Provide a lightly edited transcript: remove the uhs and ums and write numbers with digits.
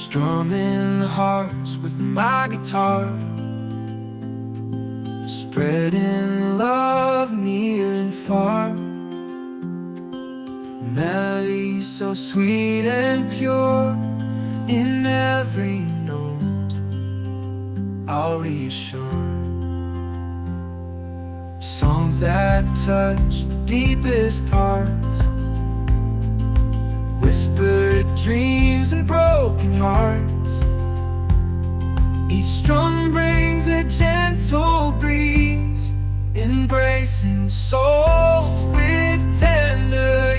strumming hearts with my guitar, spreading love near and far. Melody so sweet and pure, in every note I'll reassure. Songs that touch the deepest hearts, whispered dreams and broken hearts. Each strum brings a gentle breeze, embracing souls with tender